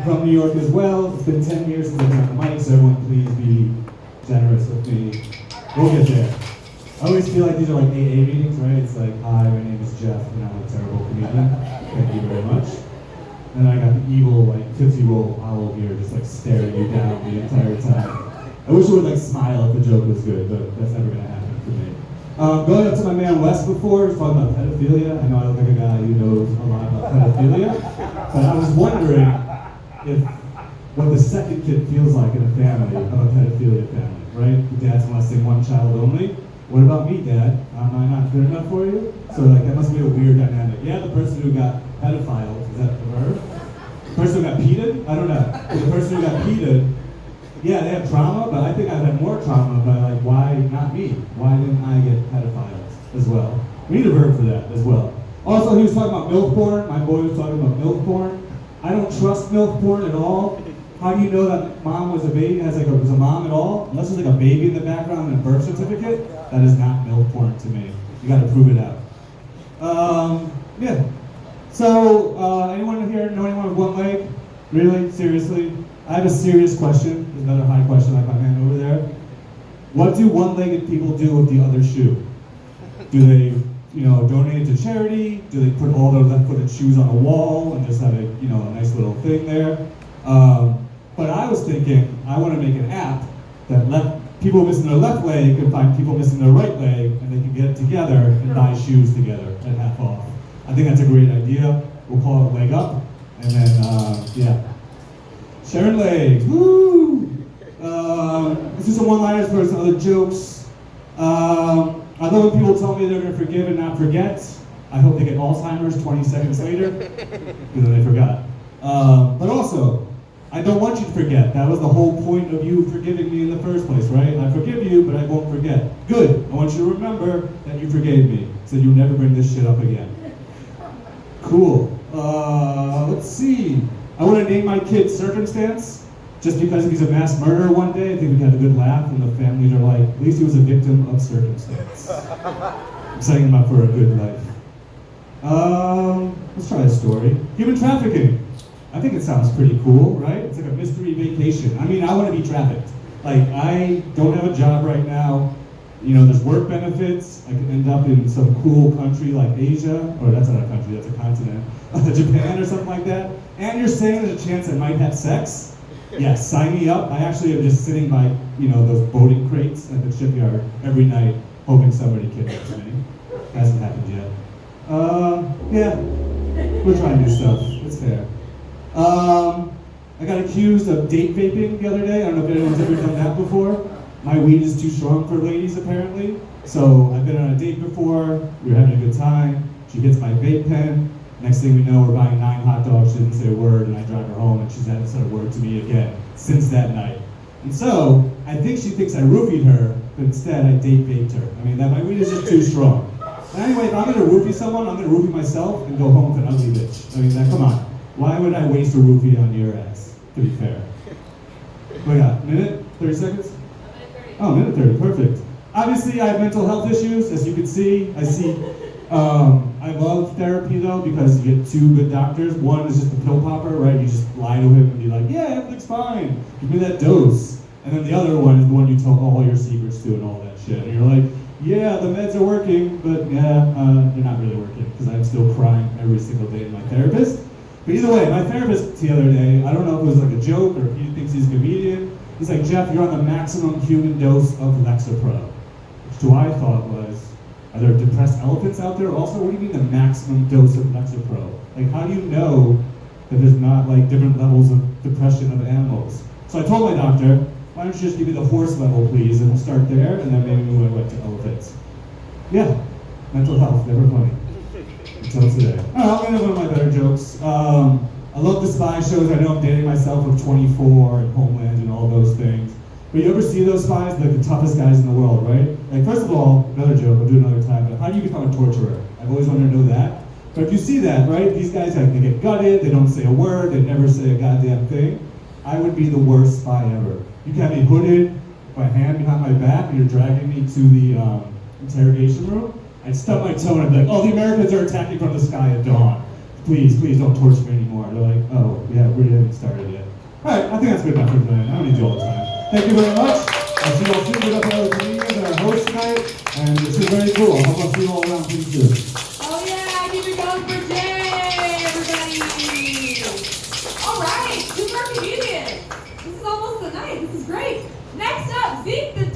from New York as well. It's been 10 years since I've been on the mic, so everyone please be generous with me. We'll get there. I always feel like these are like AA meetings, right? It's like, hi, my name is Jeff, and I'm a terrible comedian. Thank you very much. And I got the evil, like, Tootsie Roll owl here, just like staring you down the entire time. I wish it would like smile if the joke was good, but that's never gonna happen for me. Going up to my man Wes before, he was talking about pedophilia. I know I look like a guy who knows a lot about pedophilia, but I was wondering if what the second kid feels like in a family, of a pedophilia family, right? The dad's molesting one child only. What about me, Dad? Am I not good enough for you? So like that must be a weird dynamic. Yeah, the person who got pedophiled, is that the verb? The person who got peeded? I don't know. The person who got peeded, yeah, they have trauma, but I think I've had more trauma, but like, why not me? Why didn't I get pedophiles as well? We need a verb for that as well. Also, he was talking about MILF porn. My boy was talking about MILF porn. I don't trust MILF porn at all. How do you know that mom was a baby, was a mom at all? Unless there's like a baby in the background and a birth certificate, that is not MILF porn to me. You gotta prove it out. Yeah. So, anyone here know anyone with one leg? Really? Seriously? I have a serious question. There's another high question like my man over there. What do one-legged people do with the other shoe? Do they, donate it to charity? Do they put all their left-footed shoes on a wall and just have a, a nice little thing there? But I was thinking, I want to make an app that people missing their left leg can find people missing their right leg, and they can get together and buy shoes together at half off. I think that's a great idea. We'll call it Leg Up, and then, yeah. Sharing legs, woo! Let's do some one-liners for some other jokes. I love when people tell me they're going to forgive and not forget. I hope they get Alzheimer's 20 seconds later, because then they forgot. But also, I don't want you to forget. That was the whole point of you forgiving me in the first place, right? I forgive you, but I won't forget. Good. I want you to remember that you forgave me, so you'll never bring this shit up again. Cool. Let's see. I want to name my kid Circumstance, just because if he's a mass murderer one day, I think we had a good laugh, and the families are like, at least he was a victim of circumstance. I'm setting him up for a good life. Let's try a story. Human trafficking. I think it sounds pretty cool, right? It's like a mystery vacation. I mean, I want to be trafficked. Like, I don't have a job right now. There's work benefits. I could end up in some cool country like Asia, or that's not a country, that's a continent, Japan or something like that. And you're saying there's a chance I might have sex? Yes, sign me up. I actually am just sitting by, those boating crates at the shipyard every night, hoping somebody kidnaps me. Hasn't happened yet. Yeah, we're trying new stuff. It's fair. I got accused of date vaping the other day. I don't know if anyone's ever done that before. My weed is too strong for ladies, apparently. So I've been on a date before. We were having a good time. She gets my vape pen. Next thing we know, we're buying 9 hot dogs. She didn't say a word, and I drive her home, and she's hasn't said a word to me again since that night. And so I think she thinks I roofied her, but instead I date vaped her. I mean, that my weed is just too strong. But anyway, if I'm gonna roofie someone, I'm gonna roofie myself and go home with an ugly bitch. I mean, come on. Why would I waste a roofie on your ass, to be fair? What we got, minute? 30 seconds? Oh, minute 30, perfect. Obviously, I have mental health issues, as you can see. I love therapy, though, because you get 2 good doctors. One is just the pill popper, right? You just lie to him and be like, yeah, everything's fine. Give me that dose. And then the other one is the one you tell all your secrets to and all that shit. And you're like, yeah, the meds are working, but yeah, they're not really working, because I'm still crying every single day to my therapist. But either way, my therapist the other day, I don't know if it was like a joke or if he thinks he's a comedian, he's like, Jeff, you're on the maximum human dose of Lexapro. Which to I thought was, are there depressed elephants out there also? What do you mean the maximum dose of Lexapro? Like, how do you know that there's not like different levels of depression of animals? So I told my doctor, why don't you just give me the horse level, please, and we'll start there, and then maybe we went to elephants. Yeah, mental health, never funny. Until today. I'll end up one of my better jokes. I love the spy shows. I know I'm dating myself with 24 and Homeland and all those things. But you ever see those spies? They're the toughest guys in the world, right? Like, first of all, another joke, I'll do another time, but how do you become a torturer? I've always wanted to know that. But if you see that, right, these guys, like, they get gutted, they don't say a word, they never say a goddamn thing. I would be the worst spy ever. You can have me hooded, my hand behind my back, and you're dragging me to the interrogation room. I'd stub my toe and I'd be like, oh, the Americans are attacking from the sky at dawn. please don't torture me anymore. They're like, oh, yeah, we haven't started yet. All right, I think that's good enough for today. I don't need you all the time. Thank you very much. I'll see you all soon. Good up all the comedians and our host tonight. And this is very cool. I hope I'll see you all around pretty soon. Oh yeah, keep it going for Jay, everybody. All right, two more comedians. This is almost the night. This is great. Next up, Zeke the